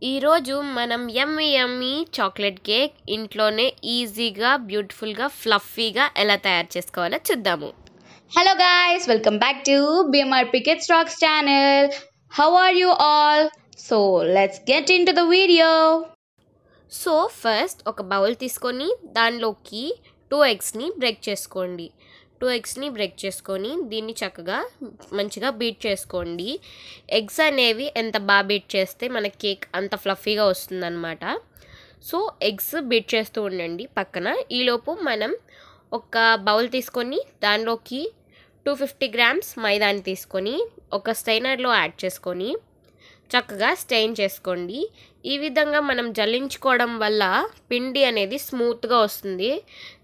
ఈరోజు మనం యమ్మీ yummy chocolate cake ఇంట్లోనే ఈజీగా బ్యూటిఫుల్గా ఫ్లఫీగా ఎలా తయారు చేసుకోవాలో చూద్దాము. Hello guys, welcome back to BMRP Kids Rocks channel. How are you all? So let's get into the video. So first ఒక బౌల్ తీసుకొని దానిలోకి 2 ఎగ్స్ని బ్రేక్ చేసుకోండి. 2 ఎగ్స్ని బ్రేక్ చేసుకొని దీన్ని చక్కగా మంచిగా బీట్ చేసుకోండి. ఎగ్స్ అనేవి ఎంత బాగా బీట్ చేస్తే మన కేక్ అంత ఫ్లఫీగా వస్తుందన్నమాట. సో ఎగ్స్ బీట్ చేస్తూ ఉండండి పక్కన. ఈలోపు మనం ఒక బౌల్ తీసుకొని దానిలోకి 250 గ్రామ్స్ మైదాని తీసుకొని ఒక స్టైనర్లో యాడ్ చేసుకొని చక్కగా స్టెయిన్ చేసుకోండి. ఈ విధంగా మనం జల్లించుకోవడం వల్ల పిండి అనేది స్మూత్గా వస్తుంది,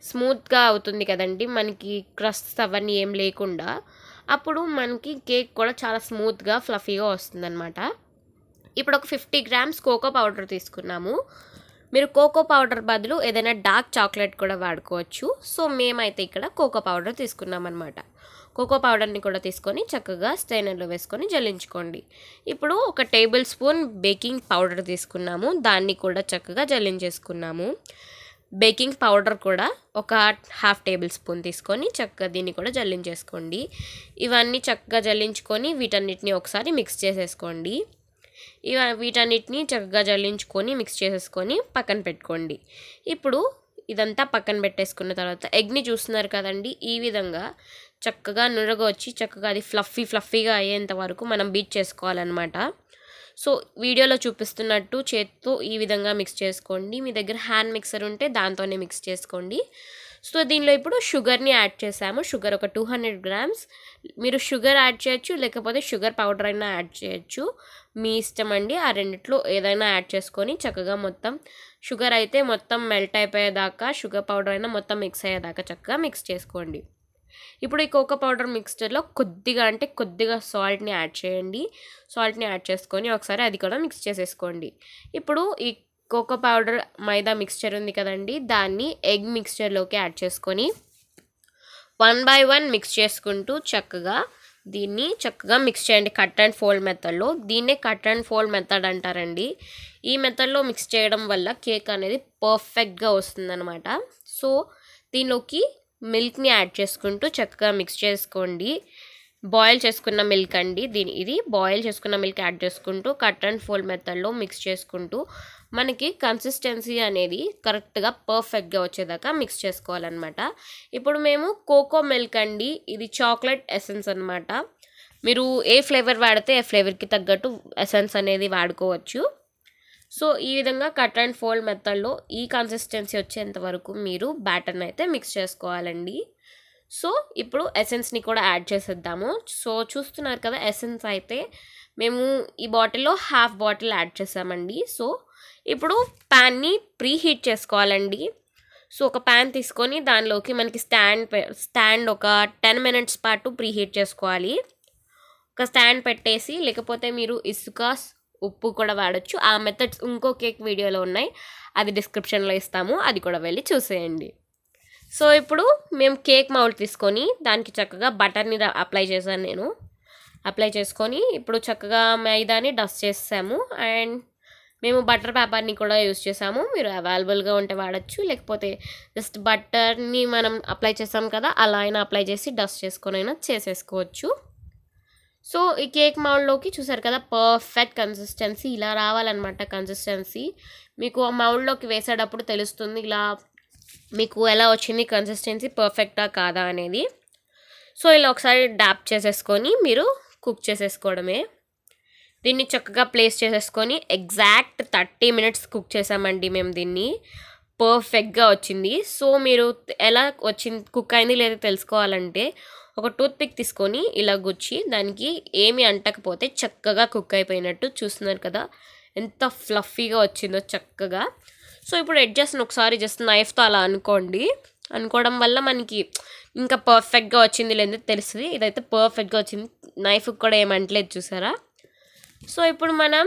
స్మూత్గా అవుతుంది కదండి, మనకి క్రస్ట్ అవన్నీ ఏం లేకుండా. అప్పుడు మనకి కేక్ కూడా చాలా స్మూత్గా ఫ్లఫీగా వస్తుందన్నమాట. ఇప్పుడు ఒక 50 గ్రామ్స్ కోకో పౌడర్ తీసుకున్నాము. మీరు కోకో పౌడర్ బదులు ఏదైనా డార్క్ చాక్లెట్ కూడా వాడుకోవచ్చు. సో మేమైతే ఇక్కడ కోకో పౌడర్ తీసుకున్నాం అనమాట. కోకో పౌడర్ని కూడా తీసుకొని చక్కగా స్టైనర్లో వేసుకొని జల్లించుకోండి. ఇప్పుడు ఒక టేబుల్ స్పూన్ బేకింగ్ పౌడర్ తీసుకున్నాము, దాన్ని కూడా చక్కగా జల్లించేసుకున్నాము. బేకింగ్ పౌడర్ కూడా ఒక 1/2 టేబుల్ స్పూన్ తీసుకొని చక్కగా దీన్ని కూడా జల్లించేసుకోండి. ఇవన్నీ చక్కగా జల్లించుకొని వీటన్నిటిని ఒకసారి మిక్స్ చేసేసుకోండి. వీటన్నిటిని చక్కగా జల్లించుకొని మిక్స్ చేసేసుకొని పక్కన పెట్టుకోండి. ఇప్పుడు ఇదంతా పక్కన పెట్టేసుకున్న తర్వాత ఎగ్ని చూస్తున్నారు కదండి, ఈ విధంగా చక్కగా నురగ వచ్చి చక్కగా అది ఫ్లఫీగా అయ్యేంత వరకు మనం బీట్ చేసుకోవాలన్నమాట. సో వీడియోలో చూపిస్తున్నట్టు చేత్తో ఈ విధంగా మిక్స్ చేసుకోండి. మీ దగ్గర హ్యాండ్ మిక్సర్ ఉంటే దాంతోనే మిక్స్ చేసుకోండి. సో దీనిలో ఇప్పుడు షుగర్ని యాడ్ చేసాము. షుగర్ ఒక 200 గ్రామ్స్. మీరు షుగర్ యాడ్ చేయొచ్చు, లేకపోతే షుగర్ పౌడర్ అయినా యాడ్ చేయొచ్చు, మీ ఇష్టం అండి. ఆ రెండిట్లో ఏదైనా యాడ్ చేసుకొని చక్కగా మొత్తం షుగర్ అయితే మొత్తం మెల్ట్ అయిపోయేదాకా, షుగర్ పౌడర్ అయినా మొత్తం మిక్స్ అయ్యేదాకా చక్కగా మిక్స్ చేసుకోండి. ఇప్పుడు ఈ కోకో పౌడర్ మిక్స్చర్లో కొద్దిగా సాల్ట్ని యాడ్ చేయండి. సాల్ట్ని యాడ్ చేసుకొని ఒకసారి అది కూడా మిక్స్ చేసేసుకోండి. ఇప్పుడు ఈ కోకో పౌడర్ మైదా మిక్స్చర్ ఉంది కదండి, దాన్ని ఎగ్ మిక్స్చర్లోకి యాడ్ చేసుకొని 1 by 1 మిక్స్ చేసుకుంటూ దీన్ని చక్కగా మిక్స్ చేయండి కట్ అండ్ ఫోల్డ్ మెథడ్లో. దీన్నే కట్ అండ్ ఫోల్డ్ మెథడ్ అంటారండి. ఈ మెథడ్లో మిక్స్ చేయడం వల్ల కేక్ అనేది పర్ఫెక్ట్గా వస్తుందన్నమాట. సో దీనిలోకి మిల్క్ని యాడ్ చేసుకుంటూ చక్కగా మిక్స్ చేసుకోండి. బాయిల్ చేసుకున్న మిల్క్ అండి, ఇది బాయిల్ చేసుకున్న మిల్క్ యాడ్ చేసుకుంటూ కట్ అండ్ ఫోల్డ్ మెథడ్లో మిక్స్ చేసుకుంటూ మనకి కన్సిస్టెన్సీ అనేది కరెక్ట్గా పర్ఫెక్ట్గా వచ్చేదాకా మిక్స్ చేసుకోవాలన్నమాట. ఇప్పుడు మేము కోకో మిల్క్ అండి, ఇది చాక్లెట్ ఎసెన్స్ అనమాట. మీరు ఏ ఫ్లేవర్ వాడితే ఆ ఫ్లేవర్కి తగ్గట్టు ఎసెన్స్ అనేది వాడుకోవచ్చు. సో ఈ విధంగా కట్ అండ్ ఫోల్డ్ మెథడ్లో ఈ కన్సిస్టెన్సీ వచ్చేంత వరకు మీరు బ్యాటర్ని అయితే మిక్స్ చేసుకోవాలండి. సో ఇప్పుడు ఎసెన్స్ని కూడా యాడ్ చేసేద్దాము. సో చూస్తున్నారు కదా, ఎసెన్స్ అయితే మేము ఈ బాటిల్లో 1/2 బాటిల్ యాడ్ చేసామండి. సో ఇప్పుడు ప్యాన్ని ప్రీ హీట్ చేసుకోవాలండి. సో ఒక ప్యాన్ తీసుకొని దానిలోకి మనకి స్టాండ్ ఒక 10 minutes పాటు ప్రీ హీట్ చేసుకోవాలి. ఒక స్టాండ్ పెట్టేసి, లేకపోతే మీరు ఇసుక ఉప్పు కూడా వాడచ్చు. ఆ మెథడ్స్ ఇంకో కేక్ వీడియోలో ఉన్నాయి, అది డిస్క్రిప్షన్లో ఇస్తాము, అది కూడా వెళ్ళి చూసేయండి. సో ఇప్పుడు మేము కేక్ మౌల్డ్ తీసుకొని దానికి చక్కగా బటర్ని అప్లై చేశాను నేను. అప్లై చేసుకొని ఇప్పుడు చక్కగా మైదాని డస్ట్ చేసాము. అండ్ మేము బటర్ పేపర్ని కూడా యూస్ చేసాము. మీరు అవైలబుల్గా ఉంటే వాడచ్చు, లేకపోతే జస్ట్ బటర్ని మనం అప్లై చేసాం కదా, అలా అయినా అప్లై చేసి డస్ట్ చేసుకొని అయినా చేసేసుకోవచ్చు. సో ఈ కేక్ మౌల్డ్లోకి చూసారు కదా, పర్ఫెక్ట్ కన్సిస్టెన్సీ ఇలా రావాలన్నమాట. కన్సిస్టెన్సీ మీకు ఆ మౌల్డ్లోకి వేసేటప్పుడు తెలుస్తుంది, ఇలా మీకు ఎలా వచ్చింది కన్సిస్టెన్సీ పర్ఫెక్టా కాదా అనేది. సో ఇలా ఒకసారి డాప్ చేసేసుకొని మీరు కుక్ చేసేసుకోవడమే. దీన్ని చక్కగా ప్లేస్ చేసేసుకొని ఎగ్జాక్ట్ 30 minutes కుక్ చేసామండి మేము దీన్ని. పర్ఫెక్ట్గా వచ్చింది. సో మీరు ఎలా వచ్చింది, కుక్ అయింది లేదా తెలుసుకోవాలంటే ఒక టూత్పిక్ తీసుకొని ఇలా గుచ్చి దానికి ఏమి అంటకపోతే చక్కగా కుక్ అయిపోయినట్టు. చూస్తున్నారు కదా ఎంత ఫ్లఫీగా వచ్చిందో చక్కగా. సో ఇప్పుడు ఎడ్జెస్ని ఒకసారి జస్ట్ నైఫ్తో అలా అనుకోవడం వల్ల మనకి ఇంకా పర్ఫెక్ట్గా వచ్చింది లేదో తెలుస్తుంది. ఇదైతే పర్ఫెక్ట్గా వచ్చింది, నైఫ్కి కూడా ఏమంటలేదు చూసారా. సో ఇప్పుడు మనం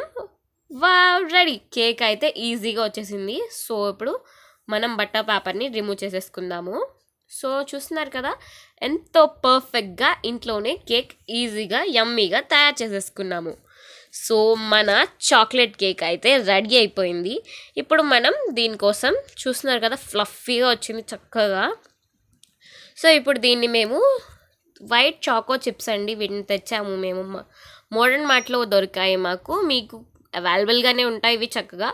రెడీ, కేక్ అయితే ఈజీగా వచ్చేసింది. సో ఇప్పుడు మనం బటర్ పేపర్ని రిమూవ్ చేసేసుకుందాము. సో చూస్తున్నారు కదా, ఎంతో పర్ఫెక్ట్గా ఇంట్లోనే కేక్ ఈజీగా యమ్మీగా తయారు చేసేసుకున్నాము. సో మన చాక్లెట్ కేక్ అయితే రెడీ అయిపోయింది. ఇప్పుడు మనం దీనికోసం చూస్తున్నారు కదా, ఫ్లఫీగా వచ్చింది చక్కగా. సో ఇప్పుడు దీన్ని మేము వైట్ చాకో చిప్స్ అండి, వీటిని తెచ్చాము మేము. మోడర్న్ మార్ట్లో దొరికాయి మాకు. మీకు అవైలబుల్గానే ఉంటాయి ఇవి చక్కగా.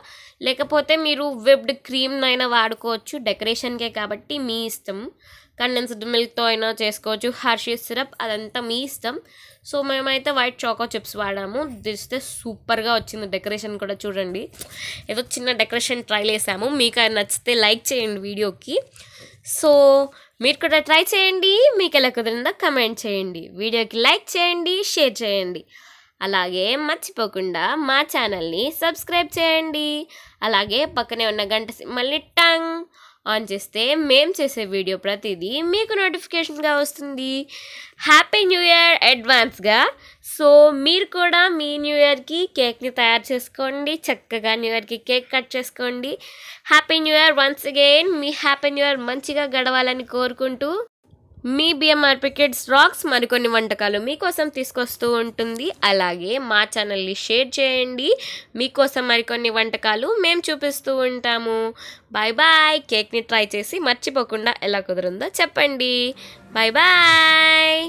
లేకపోతే మీరు విప్డ్ క్రీమ్ అయినా వాడుకోవచ్చు, డెకరేషన్కే కాబట్టి మీ ఇష్టం. కండెన్స్డ్ మిల్క్తో అయినా చేసుకోవచ్చు, హర్షీస్ సిరప్, అదంతా మీ ఇష్టం. సో మేమైతే వైట్ చాకో చిప్స్ వాడాము. దిస్తే సూపర్గా వచ్చింది. డెకరేషన్ కూడా చూడండి, ఏదో చిన్న డెకరేషన్ ట్రై చేసాము. మీకు అది నచ్చితే లైక్ చేయండి వీడియోకి. సో మీరు కూడా ట్రై చేయండి, మీకు ఎలా కుదిరిందో కమెంట్ చేయండి, వీడియోకి లైక్ చేయండి, షేర్ చేయండి. అలాగే మర్చిపోకుండా మా ఛానల్ని సబ్స్క్రైబ్ చేయండి. అలాగే పక్కనే ఉన్న గంట మళ్ళీ టంగ్ ఆన్ చేస్తే మేము చేసే వీడియో ప్రతిదీ మీకు నోటిఫికేషన్గా వస్తుంది. హ్యాపీ న్యూ ఇయర్ అడ్వాన్స్గా. సో మీరు కూడా మీ న్యూ ఇయర్కి కేక్ని తయారు చేసుకోండి, చక్కగా న్యూ ఇయర్కి కేక్ కట్ చేసుకోండి. Happy new year once again. మీ హ్యాపీ న్యూ ఇయర్ మంచిగా గడవాలని కోరుకుంటూ మీ బిఎంఆర్పి కిడ్స్ రాక్స్ మరికొన్ని వంటకాలు మీకోసం తీసుకొస్తూ ఉంటుంది. అలాగే మా ఛానల్ని షేర్ చేయండి, మీకోసం మరికొన్ని వంటకాలు మేము చూపిస్తూ ఉంటాము. Bye bye. కేక్ని ట్రై చేసి మర్చిపోకుండా ఎలా కుదిరిందో చెప్పండి. Bye bye.